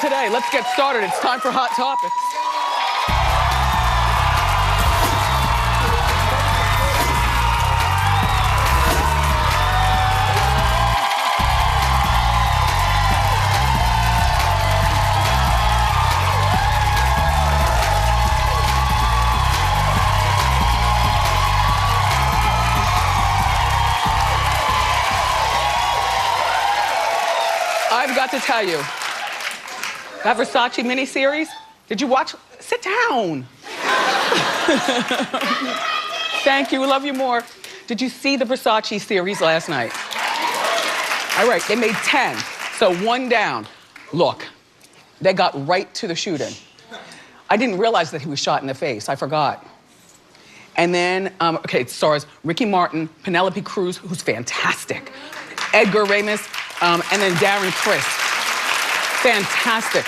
today. Let's get started. It's time for Hot Topics. I've got to tell you, that Versace miniseries, did you watch? Sit down. Thank you, we love you more. Did you see the Versace series last night? All right, they made 10, so 1 down. Look, they got right to the shooting. I didn't realize that he was shot in the face, I forgot. And then, okay, it stars Ricky Martin, Penelope Cruz, who's fantastic, Edgar Ramis, and then Darren Criss. Fantastic.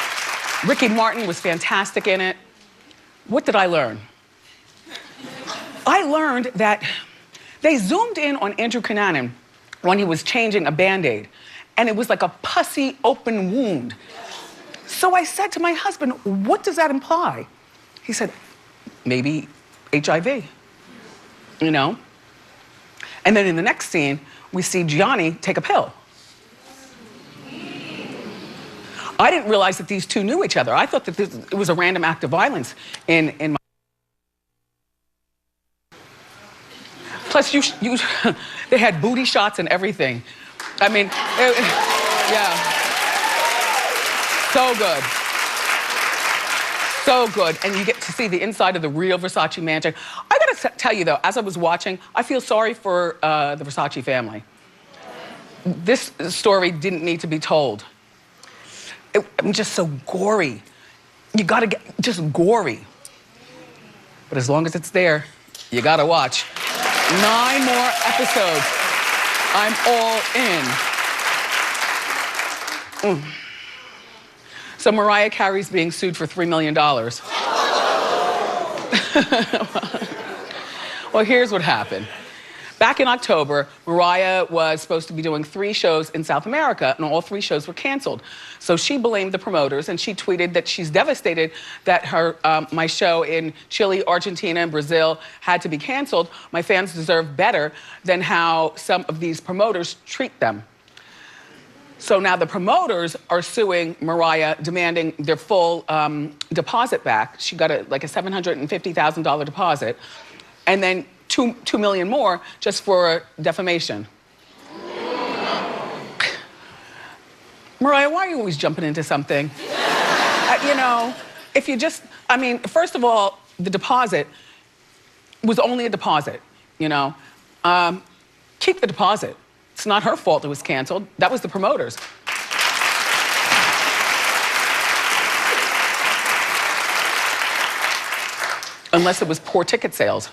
Ricky Martin was fantastic in it. What did I learn? I learned that they zoomed in on Andrew Cunanan when he was changing a Band-Aid, and it was like a pussy open wound. So I said to my husband, what does that imply? He said, maybe HIV, you know? And then in the next scene, we see Gianni take a pill. I didn't realize that these two knew each other. I thought that it was a random act of violence in my... Plus, they had booty shots and everything. I mean, yeah. So good. So good. And you get to see the inside of the real Versace mansion. I gotta tell you though, as I was watching, I feel sorry for the Versace family. This story didn't need to be told. I'm just so gory. You gotta get just gory. But as long as it's there, you gotta watch. 9 more episodes. I'm all in. So Mariah Carey's being sued for $3 million. Well, here's what happened. Back in October, Mariah was supposed to be doing 3 shows in South America, and all 3 shows were canceled. So she blamed the promoters, and she tweeted that she's devastated that my show in Chile, Argentina, and Brazil had to be canceled. My fans deserve better than how some of these promoters treat them. So now the promoters are suing Mariah, demanding their full deposit back. She got like a $750,000 deposit, and then $2 million more just for defamation. Mariah, why are you always jumping into something? You know, if you just, I mean, first of all, the deposit was only a deposit, you know? Keep the deposit. It's not her fault it was canceled. That was the promoters. Unless it was poor ticket sales.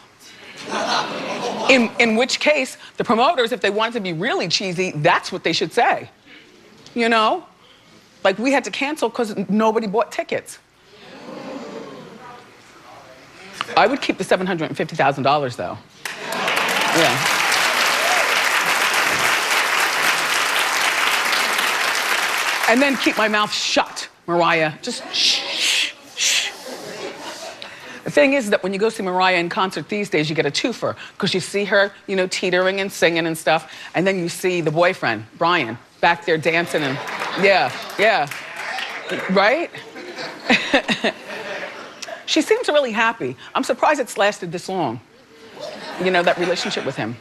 In which case, the promoters, if they wanted to be really cheesy, that's what they should say. You know? Like, we had to cancel because nobody bought tickets. I would keep the $750,000 though. Yeah. And then keep my mouth shut, Mariah. Just shh, shh. The thing is that when you go see Mariah in concert these days, you get a twofer, because you see her, you know, teetering and singing and stuff, and then you see the boyfriend, Brian, back there dancing and, yeah, right? She seems really happy. I'm surprised it's lasted this long, you know, that relationship with him.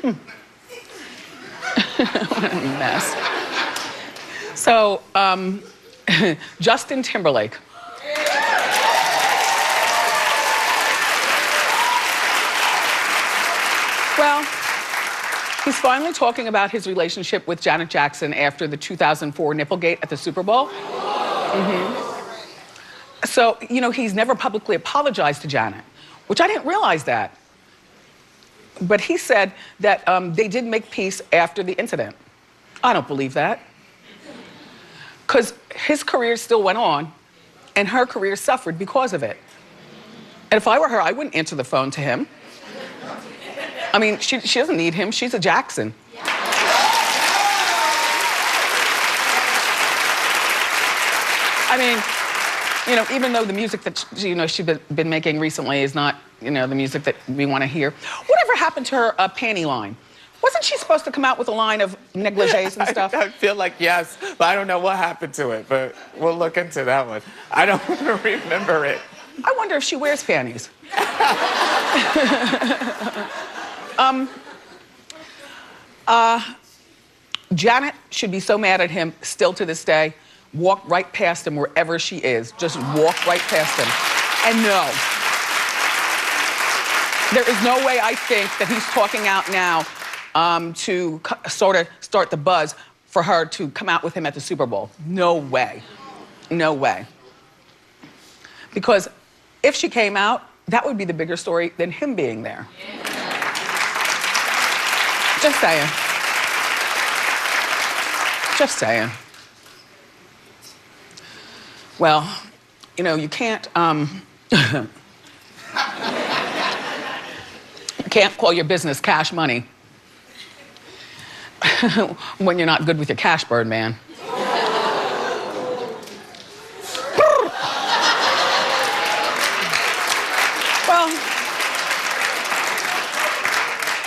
What a mess. So, Justin Timberlake. Well, he's finally talking about his relationship with Janet Jackson after the 2004 Nipplegate at the Super Bowl. So, you know, he's never publicly apologized to Janet, which I didn't realize that. But he said that they did make peace after the incident. I don't believe that. Because his career still went on, and her career suffered because of it. And if I were her, I wouldn't answer the phone to him. I mean, she doesn't need him. She's a Jackson. I mean, even though the music that she's been making recently is not, the music that we want to hear. Whatever happened to her panty line? Wasn't she supposed to come out with a line of negligees and stuff? I feel like yes, but I don't know what happened to it, but we'll look into that one. I don't remember it. I wonder if she wears panties. Janet should be so mad at him still to this day. Walk right past him wherever she is. Just walk right past him. And no. There is no way I think that he's talking out now to sort of start the buzz for her to come out with him at the Super Bowl. No way. No way. Because if she came out, that would be the bigger story than him being there. Just saying. Just saying. Well, you can't, you can't call your business cash money when you're not good with your cash, Birdman. Well,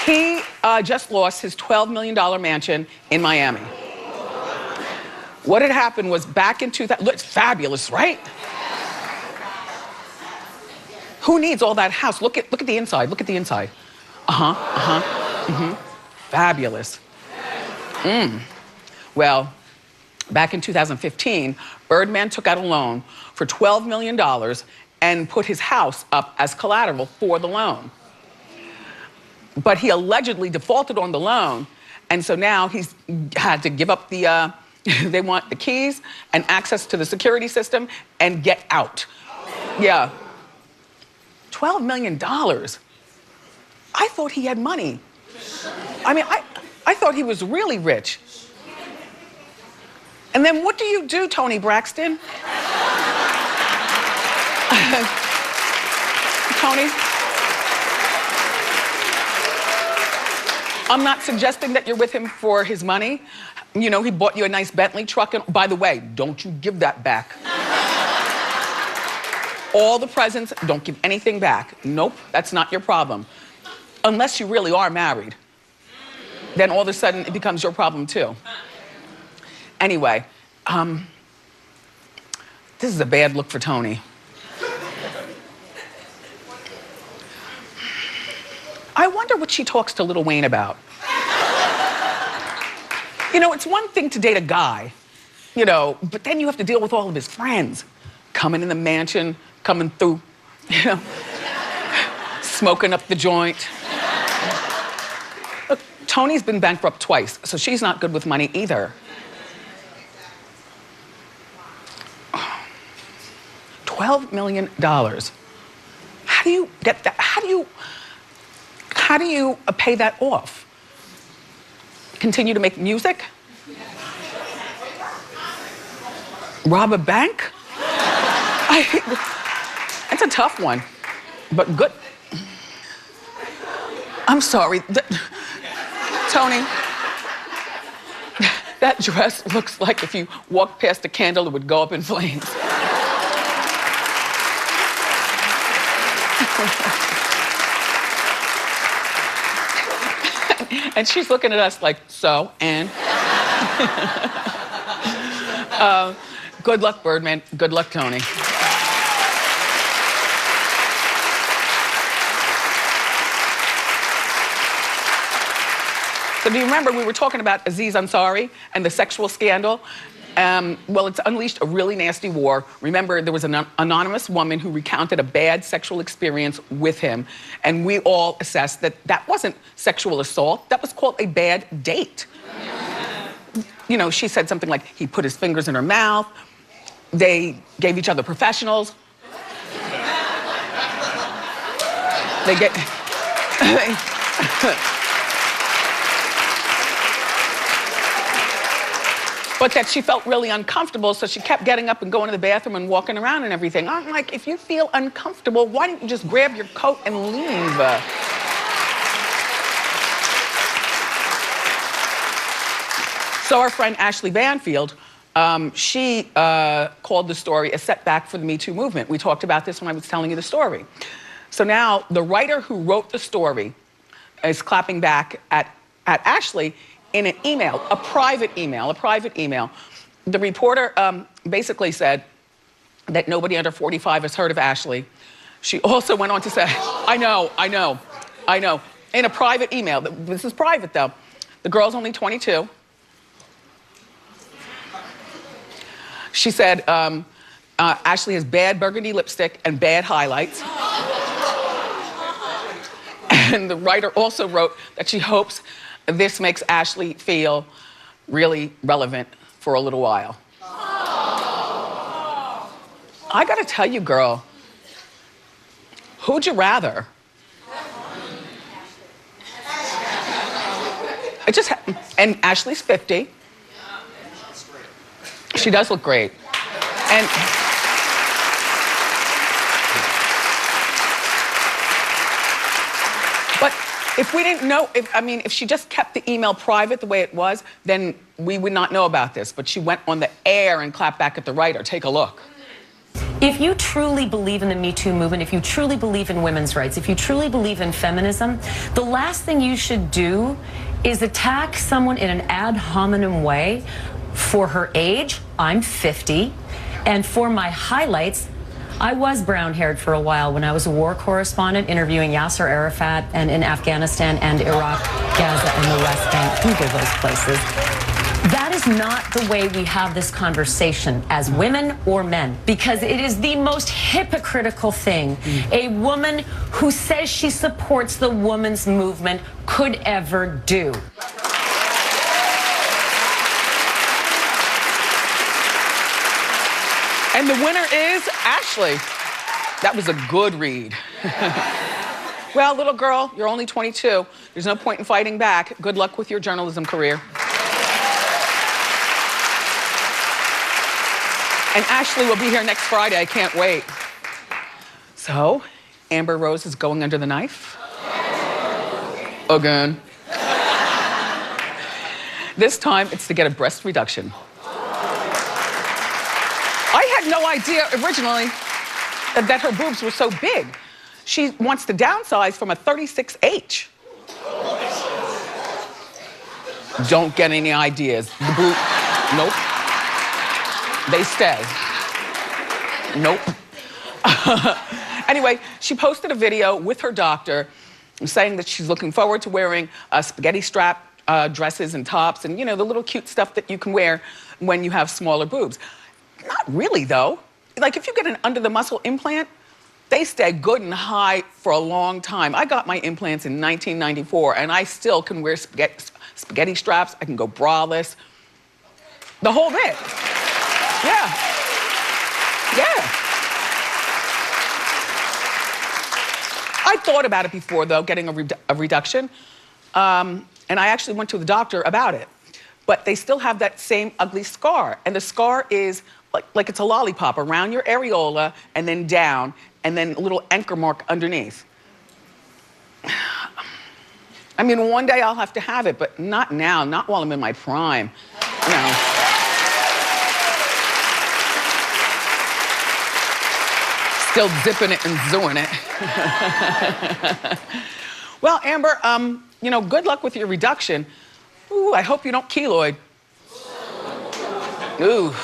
he just lost his $12 million mansion in Miami. What had happened was back in 2000, look, it's fabulous, right? Who needs all that house? Look at the inside, look at the inside. Fabulous. Well, back in 2015, Birdman took out a loan for $12 million and put his house up as collateral for the loan. But he allegedly defaulted on the loan, and so now he's had to give up the, they want the keys and access to the security system and get out. Yeah. $12 million. I thought he had money. I mean, I thought he was really rich. And then what do you do, Tony Braxton? Tony? I'm not suggesting that you're with him for his money. He bought you a nice Bentley truck. And by the way, don't you give that back. All the presents, don't give anything back. Nope, that's not your problem. Unless you really are married. Then all of a sudden it becomes your problem too. Anyway, this is a bad look for Tony. I wonder what she talks to Lil Wayne about. It's one thing to date a guy, but then you have to deal with all of his friends. Coming in the mansion, coming through, smoking up the joint. Look, Tony's been bankrupt twice, so she's not good with money either. $12 million. How do you get that? How do you pay that off? Continue to make music? Rob a bank? It's a tough one, but good. I'm sorry. Tony, that dress looks like if you walked past a candle, it would go up in flames. And she's looking at us like, so, and? Good luck, Birdman. Good luck, Tony. So do you remember we were talking about Aziz Ansari and the sexual scandal? Well, it's unleashed a really nasty war. Remember, there was an anonymous woman who recounted a bad sexual experience with him, and we all assessed that that wasn't sexual assault. That was called a bad date. She said something like, he put his fingers in her mouth. They gave each other professionals. But that she felt really uncomfortable, so she kept getting up and going to the bathroom and walking around and everything. I'm like, if you feel uncomfortable, why don't you just grab your coat and leave? So our friend Ashley Banfield she called the story a setback for the Me Too movement. We talked about this when I was telling you the story. So now the writer who wrote the story is clapping back at Ashley in an email, a private email. The reporter basically said that nobody under 45 has heard of Ashley. She also went on to say, I know. In a private email, this is private though. The girl's only 22. She said, Ashley has bad burgundy lipstick and bad highlights. And the writer also wrote that she hopes this makes Ashley feel really relevant for a little while. I gotta tell you, girl, who'd you rather? And Ashley's 50. She does look great. And but if we didn't know, if she just kept the email private the way it was, then we would not know about this. But she went on the air and clapped back at the writer. Take a look. If you truly believe in the Me Too movement, if you truly believe in women's rights, if you truly believe in feminism, the last thing you should do is attack someone in an ad hominem way for her age. I'm 50. And for my highlights, I was brown-haired for a while when I was a war correspondent interviewing Yasser Arafat and in Afghanistan and Iraq, Gaza, and the West Bank. Google those places. That is not the way we have this conversation as women or men, because it is the most hypocritical thing a woman who says she supports the women's movement could ever do. And the winner is Ashley. That was a good read. Well, little girl, you're only 22. There's no point in fighting back. Good luck with your journalism career. And Ashley will be here next Friday. I can't wait. So, Amber Rose is going under the knife. Again. This time, it's to get a breast reduction. I had no idea originally that her boobs were so big. She wants to downsize from a 36H. Don't get any ideas. The boob, nope. They stay. Nope. Anyway, she posted a video with her doctor saying that she's looking forward to wearing spaghetti strap dresses and tops and, you know, the little cute stuff that you can wear when you have smaller boobs. Not really, though. Like, if you get an under-the-muscle implant, they stay good and high for a long time. I got my implants in 1994, and I still can wear spaghetti straps. I can go braless. The whole bit. Yeah. I thought about it before, though, getting a reduction. And I actually went to the doctor about it. But they still have that same ugly scar. And the scar is like it's a lollipop around your areola and then down, and then a little anchor mark underneath. I mean, one day I'll have to have it, but not now, not while I'm in my prime. No. Still zipping it and zooing it. Well, Amber, you know, good luck with your reduction. Ooh, I hope you don't keloid. Ooh.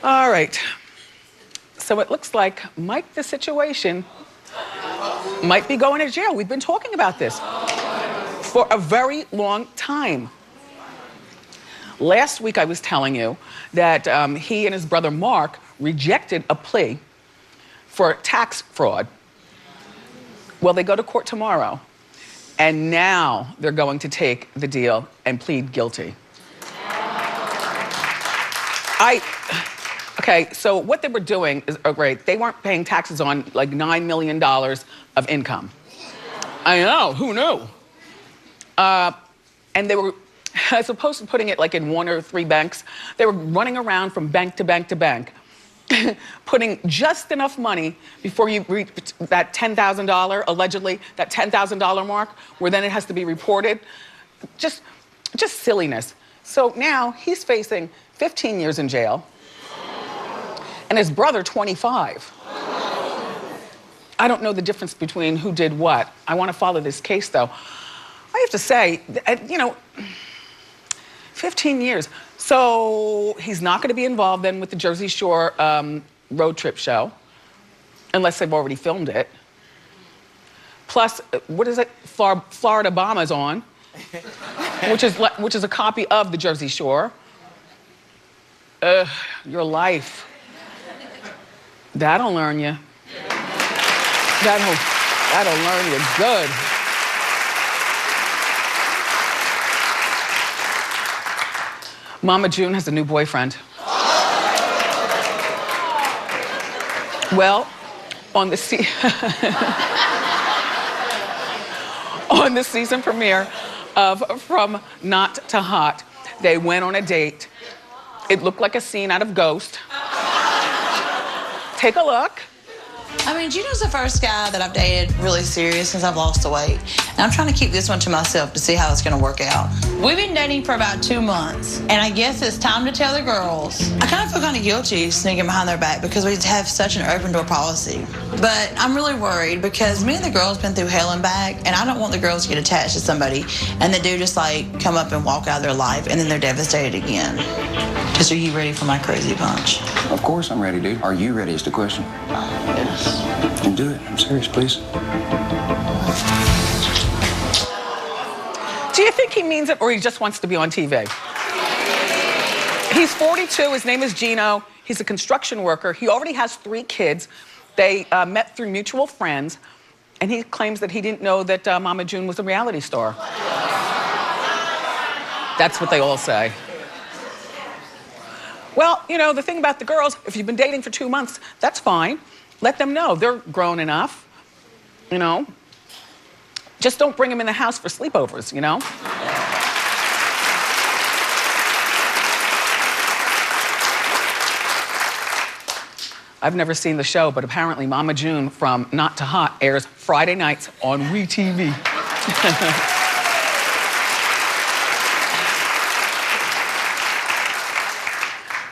All right. So it looks like Mike the Situation might be going to jail. We've been talking about this for a very long time. Last week I was telling you that he and his brother Mark rejected a plea for tax fraud. Well, they go to court tomorrow, and now they're going to take the deal and plead guilty. Okay, so what they were doing is, oh great, they weren't paying taxes on like $9 million of income. I know, who knew? And they were, as opposed to putting it like in 1 or 3 banks, they were running around from bank to bank to bank, putting just enough money before you reach that $10,000, allegedly, that $10,000 mark, where then it has to be reported. Just just silliness. So now he's facing 15 years in jail and his brother 25. I don't know the difference between who did what. I want to follow this case though. I have to say, you know, 15 years. So he's not going to be involved then with the Jersey Shore road trip show, unless they've already filmed it. Plus, what is it? Florida Obama's on, which is a copy of the Jersey Shore. Your life. That'll learn you. That'll learn you good. Mama June has a new boyfriend. Well, on the season premiere of From Not to Hot, they went on a date. It looked like a scene out of Ghost. Take a look. I mean, Gino's the first guy that I've dated really serious since I've lost the weight. And I'm trying to keep this one to myself to see how it's going to work out. We've been dating for about 2 months, and I guess it's time to tell the girls. I kind of feel kind of guilty sneaking behind their back because we have such an open door policy. But I'm really worried because me and the girls been through hell and back, and I don't want the girls to get attached to somebody and they do just like come up and walk out of their life and then they're devastated again. Just, are you ready for my crazy punch? Of course I'm ready, dude. Are you ready is the question. Yes. Then do it. I'm serious, please. Do you think he means it or he just wants to be on TV? He's 42, his name is Gino. He's a construction worker. He already has 3 kids. They met through mutual friends, and he claims that he didn't know that Mama June was a reality star. That's what they all say. Well, you know, the thing about the girls, if you've been dating for 2 months, that's fine. Let them know they're grown enough, you know. Just don't bring them in the house for sleepovers, you know. I've never seen the show, but apparently Mama June from Not to Hot airs Friday nights on WeTV.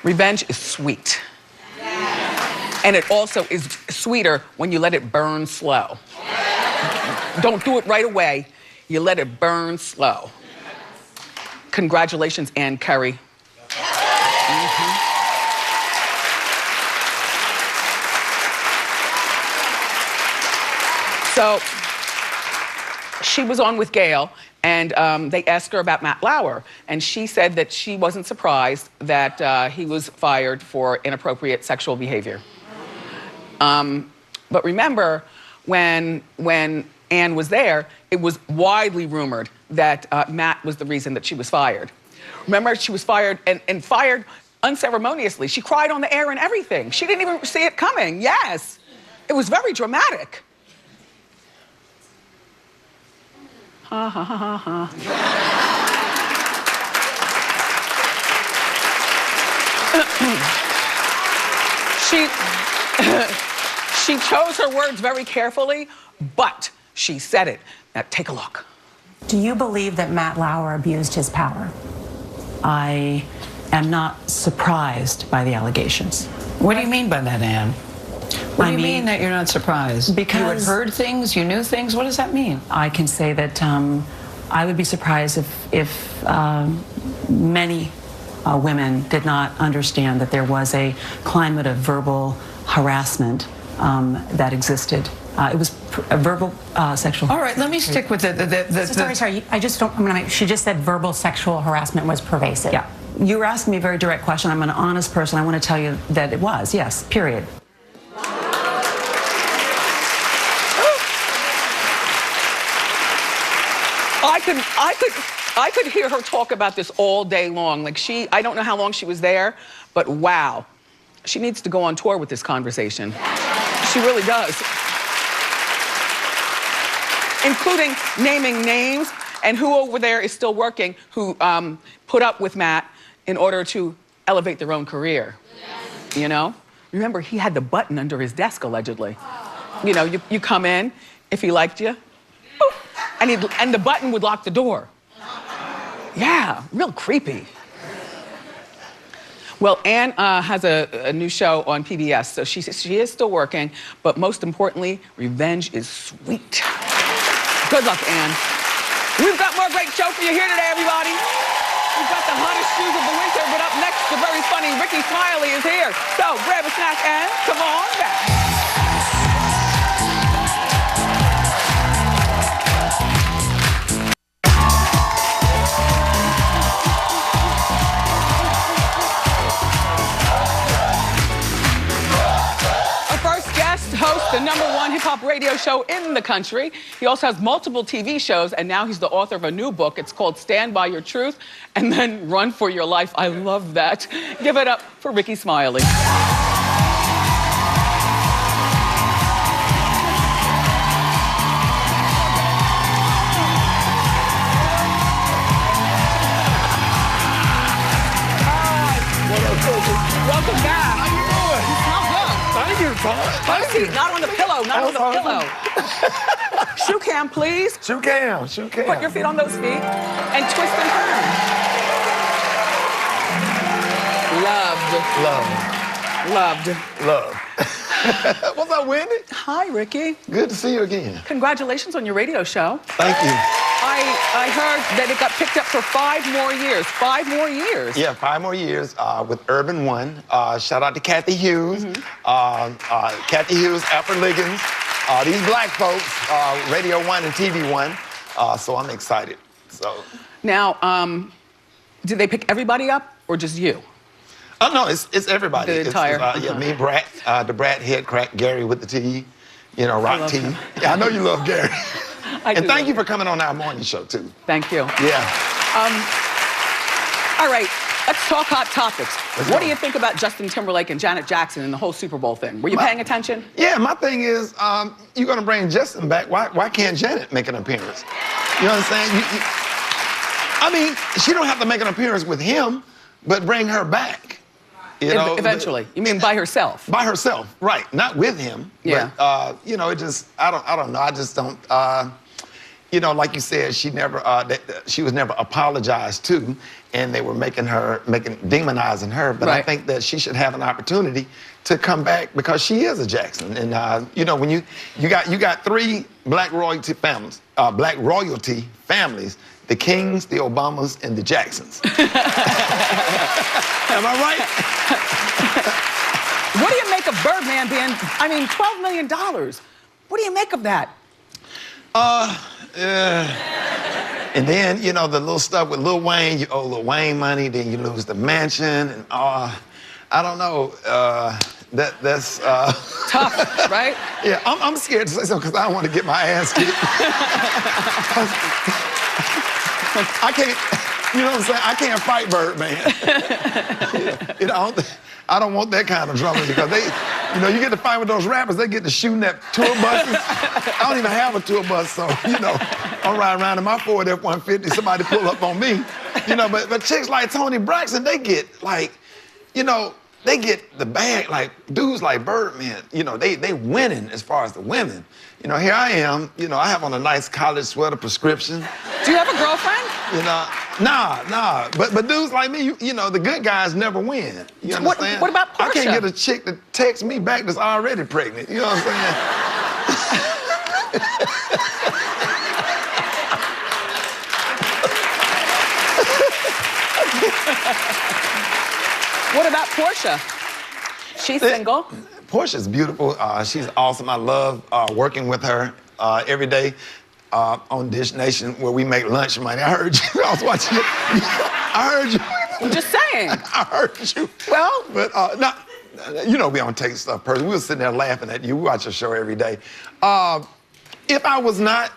Revenge is sweet. And it also is sweeter when you let it burn slow. Don't do it right away. You let it burn slow. Congratulations, Ann Curry. So she was on with Gail, and they asked her about Matt Lauer, and she said that she wasn't surprised that he was fired for inappropriate sexual behavior. But remember, when Ann was there, it was widely rumored that Matt was the reason that she was fired. Remember, she was fired and fired unceremoniously. She cried on the air and everything. She didn't even see it coming. Yes, it was very dramatic. Ha ha ha ha ha. She chose her words very carefully, but she said it. Now take a look. Do you believe that Matt Lauer abused his power? I am not surprised by the allegations. What do you mean by that, Ann? What do you mean that you're not surprised? Because you had heard things, you knew things. What does that mean? I can say that I would be surprised if many women did not understand that there was a climate of verbal harassment that existed. It was a verbal sexual. All right, let me stick with Sorry, I just don't, I'm gonna make, she just said verbal sexual harassment was pervasive. Yeah, you were asking me a very direct question. I'm an honest person. I want to tell you that it was, yes, period. I could hear her talk about this all day long. Like I don't know how long she was there, but wow. She needs to go on tour with this conversation. She really does. Including naming names and who over there is still working who put up with Matt in order to elevate their own career. Yes. You know? Remember, he had the button under his desk, allegedly. You know, you come in, if he liked you, boop, and the button would lock the door. Yeah, real creepy. Well, Anne has a new show on PBS, so she is still working, but most importantly, revenge is sweet. Good luck, Anne. We've got more great show for you here today, everybody. We've got the hottest shoes of the winter, but up next, the very funny Ricky Smiley is here. So grab a snack and come on back. Hosts the #1 hip-hop radio show in the country. He also has multiple TV shows, and now he's the author of a new book. It's called Stand By Your Truth, and then Run For Your Life. I love that. Give it up for Ricky Smiley. Welcome back. How you doing? You smell good. Thank you, Thank you. Not on the pillow, not on the pillow. Shoe cam, please. Shoe cam, shoe cam. Put your feet on those feet and twist and turn. Loved. Love. What's up, Wendy? Hi, Ricky. Good to see you again. Congratulations on your radio show. Thank you. I heard that it got picked up for 5 more years. 5 more years. Yeah, 5 more years with Urban One. Shout out to Kathy Hughes. Kathy Hughes, Alfred Liggins. These black folks, Radio One and TV One. So I'm excited. So. Now, did they pick everybody up or just you? Oh, no, it's everybody. The entire. Yeah, me, Brat, the Brat head crack, Gary with the T, you know, Rock T. him. Yeah, I know you love Gary. And thank you love for coming on our morning show, too. Thank you. Yeah. All right, let's talk hot topics. What do you think about Justin Timberlake and Janet Jackson and the whole Super Bowl thing? Were you paying attention? Yeah, my thing is, you're gonna bring Justin back. Why can't Janet make an appearance? You know what I'm saying? I mean, she don't have to make an appearance with him, but bring her back. You know, eventually. You mean by herself? By herself, right? Not with him. Yeah. But, you know, it just I don't know. I just don't. You know, like you said, she was never apologized to, and they were demonizing her. But I think that she should have an opportunity to come back because she is a Jackson. And you know, when you got 3 black royalty families, the Kings, the Obamas, and the Jacksons. Am I right? What do you make of Birdman being, I mean, $12 million? What do you make of that? And then, you know, the little stuff with Lil Wayne, you owe Lil Wayne money, then you lose the mansion, and I don't know, that's tough, right? Yeah, I'm scared to say something because I don't want to get my ass kicked. I can't, you know what I'm saying? I can't fight Birdman. You know, I don't want that kind of drama because you know, you get to fight with those rappers, they get to shooting at tour buses. I don't even have a tour bus, so, you know, I'm riding around in my Ford F-150, somebody pull up on me. You know, but chicks like Toni Braxton, they get, like, you know, they get the bag, like, dudes like Birdman, you know, they winning as far as the women. You know, here I am, you know, I have on a nice college sweater prescription. Do you have a girlfriend? You know, nah. But dudes like me, you know, the good guys never win. You understand? What about Portia? I can't get a chick to text me back that's already pregnant. You know what I'm saying? What about Portia? She's single. Portia's beautiful. She's awesome. I love working with her every day on Dish Nation where we make lunch money. I heard you. I was watching it. I heard you. I'm just saying. I heard you. Well. But not, you know, we don't take stuff personally. We were sitting there laughing at you. We watch your show every day. If I was not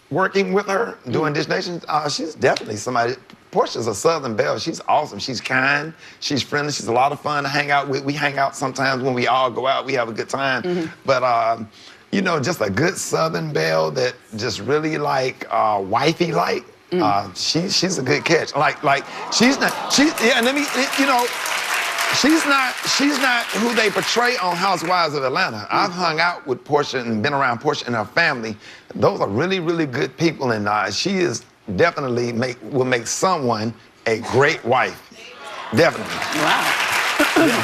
working with her doing Dish Nation, she's definitely somebody. Portia's a Southern belle. She's awesome. She's kind. She's friendly. She's a lot of fun to hang out with. We hang out sometimes when we all go out. We have a good time. But, you know, just a good Southern belle that just really, like, wifey-like. She's a good catch. Like, she's not, yeah, and let me, you know, she's not who they portray on Housewives of Atlanta. I've hung out with Portia and been around Portia and her family. Those are really, really good people, and she is definitely will make someone a great wife. Definitely. Wow.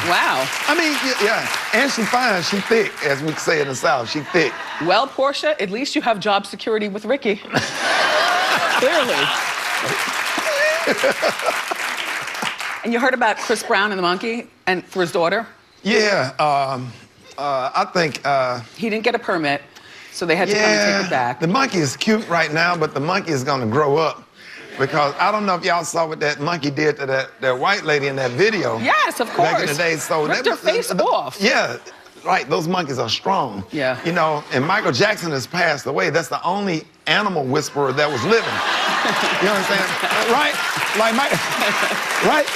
Wow. I mean, yeah. And she fine, she thick, as we say in the South. She thick. Well, Portia, at least you have job security with Ricky. Clearly. And you heard about Chris Brown and the monkey and for his daughter? Yeah. I think. He didn't get a permit, so they had to come and take it back. The monkey is cute right now, but the monkey is going to grow up. Because I don't know if y'all saw what that monkey did to that white lady in that video. Yes, of course. Back in the day. So ripped her face off. Yeah, right. Those monkeys are strong. Yeah. You know, and Michael Jackson has passed away. That's the only animal whisperer that was living. You know what I'm saying? Right? Like right?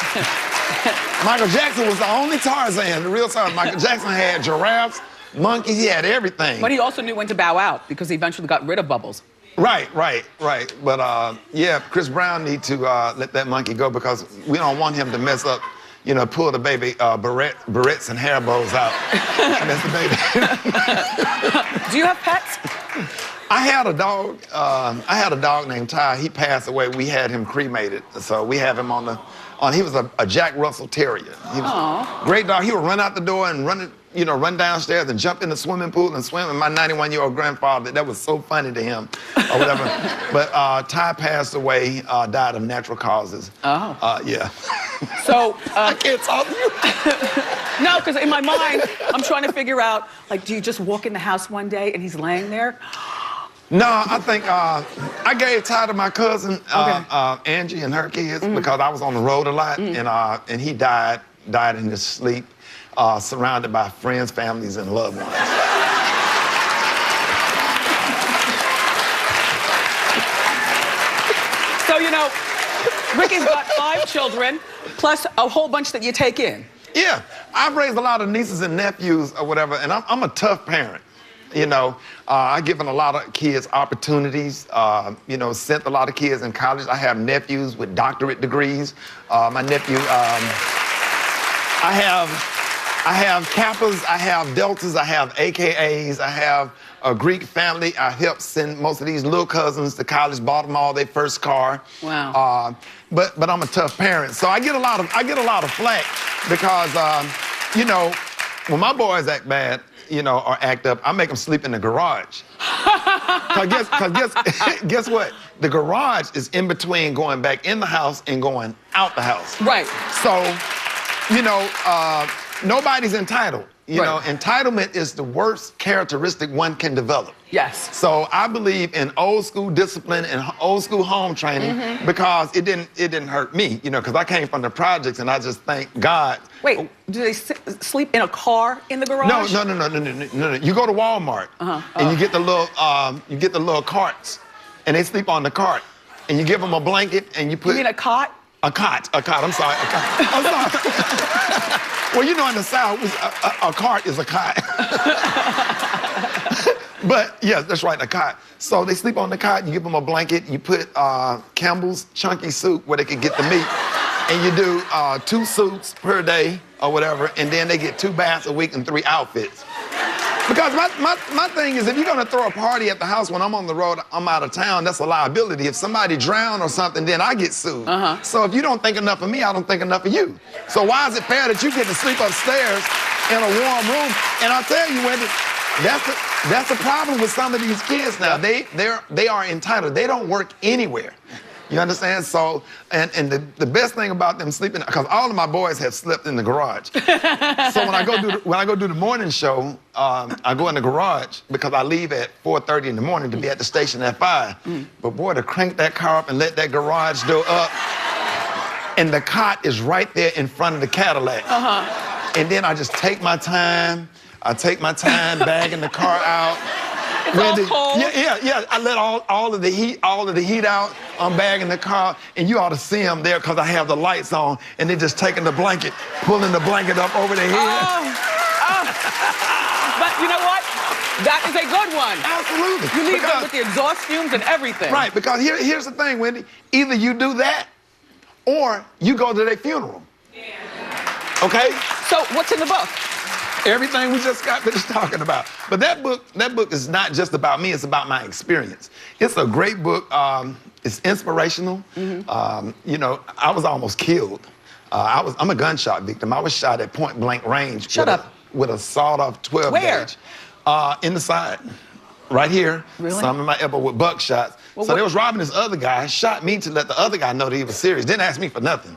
Michael Jackson was the only Tarzan, the real Tarzan. Michael Jackson had giraffes, monkeys, he had everything. But he also knew when to bow out because he eventually got rid of Bubbles. Right. But yeah, Chris Brown need to let that monkey go because we don't want him to mess up, you know, pull the baby barrettes and hair bows out. Mess the baby. Do you have pets? I had a dog. I had a dog named Ty. He passed away. We had him cremated, so we have him on. He was a Jack Russell Terrier. He was a great dog. He would run out the door and run downstairs and jump in the swimming pool and swim. And my 91-year-old grandfather, that was so funny to him, or whatever. But Ty passed away, died of natural causes. Oh. Yeah. So I can't talk to you. No, because in my mind, I'm trying to figure out, like, do you just walk in the house one day and he's laying there? No, I think I gave Ty to my cousin, Angie, and her kids because I was on the road a lot, and he died in his sleep, surrounded by friends, families, and loved ones. So, you know, Ricky's got 5 children, plus a whole bunch that you take in. Yeah, I've raised a lot of nieces and nephews or whatever, and I'm a tough parent. You know, I've given a lot of kids opportunities, you know, sent a lot of kids in college. I have nephews with doctorate degrees. My nephew, I have Kappas, I have Deltas, I have AKAs, I have a Greek family. I helped send most of these little cousins to college, bought them all their first car. Wow. But I'm a tough parent, so I get a lot of flack because, you know, when my boys act bad, you know, or act up, I make them sleep in the garage. Guess what? The garage is in between going back in the house and going out the house. Right. So, you know, nobody's entitled. You know, entitlement is the worst characteristic one can develop. Yes. So I believe in old school discipline and old school home training because it didn't hurt me, you know, because I came from the projects and I just thank God. Wait, do they sleep in a car in the garage? No. You go to Walmart and you get the little carts and they sleep on the cart and you give them a blanket and you put. You mean a cot? A cot. I'm sorry. I'm sorry. Well, you know, in the South, a cart is a cot. But, yeah, that's right, a cot. So they sleep on the cot, you give them a blanket, you put Campbell's chunky soup where they can get the meat, and you do 2 suits per day or whatever, and then they get 2 baths a week and 3 outfits. Because my thing is, if you're gonna throw a party at the house when I'm on the road, I'm out of town, that's a liability. If somebody drowned or something, then I get sued. So if you don't think enough of me, I don't think enough of you. So why is it fair that you get to sleep upstairs in a warm room? And I'll tell you, Wendy, that's the problem with some of these kids now. They are entitled. They don't work anywhere. You understand? So, and the best thing about them sleeping, because all of my boys have slept in the garage. So when I go do the morning show, I go in the garage because I leave at 4:30 in the morning to be at the station at 5. But boy, to crank that car up and let that garage door up, and the cot is right there in front of the Cadillac. And then I just take my time. I take my time bagging the car out. It's all cold. Yeah. I let all of the heat out. I'm bagging the car, and you ought to see them there because I have the lights on, and they're just taking the blanket, pulling the blanket up over their head. But you know what? That is a good one. Absolutely. You leave them with the exhaust fumes and everything. Right, because here's the thing, Wendy. Either you do that, or you go to their funeral. Okay? So what's in the book? Everything we just got finished talking about. But that book is not just about me, it's about my experience. It's a great book. It's inspirational. You know, I was almost killed. I'm a gunshot victim. I was shot at point blank range. With a sawed-off 12 gauge. In the side. Right here. Really? Some in my elbow with buckshots. Well, so they was robbing this other guy, shot me to let the other guy know that he was serious. Didn't ask me for nothing.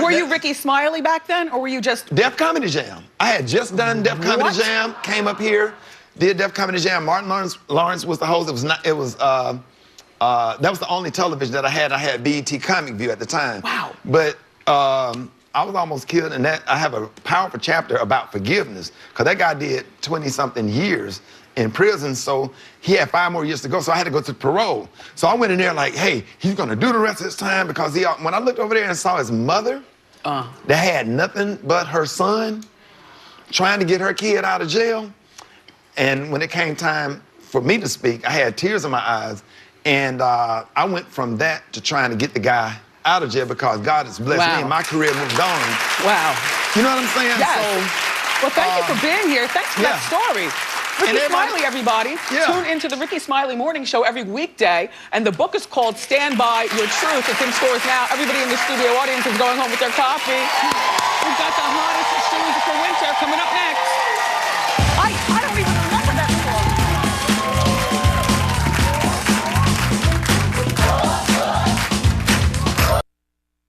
Were you Ricky Smiley back then, or were you just... Def Comedy Jam. I had just done Def Comedy Jam, came up here, did Def Comedy Jam. Martin Lawrence was the host. That was the only television that I had. I had BET Comic View at the time. Wow. But I was almost killed, and I have a powerful chapter about forgiveness, because that guy did 20-something years in prison, so he had 5 more years to go, so I had to go to parole. So I went in there like, hey, he's gonna do the rest of his time, because when I looked over there and saw his mother, that had nothing but her son, trying to get her kid out of jail, and when it came time for me to speak, I had tears in my eyes, and I went from that to trying to get the guy out of jail, because God has blessed me and my career moved on. Wow. You know what I'm saying? Yes. So, well, thank you for being here. Thanks for that story. Ricky Smiley, everybody. Tune into the Ricky Smiley Morning Show every weekday, and the book is called Stand By Your Truth. It's in stores now. Everybody in the studio audience is going home with their coffee. We've got the hottest shoes for winter coming up next.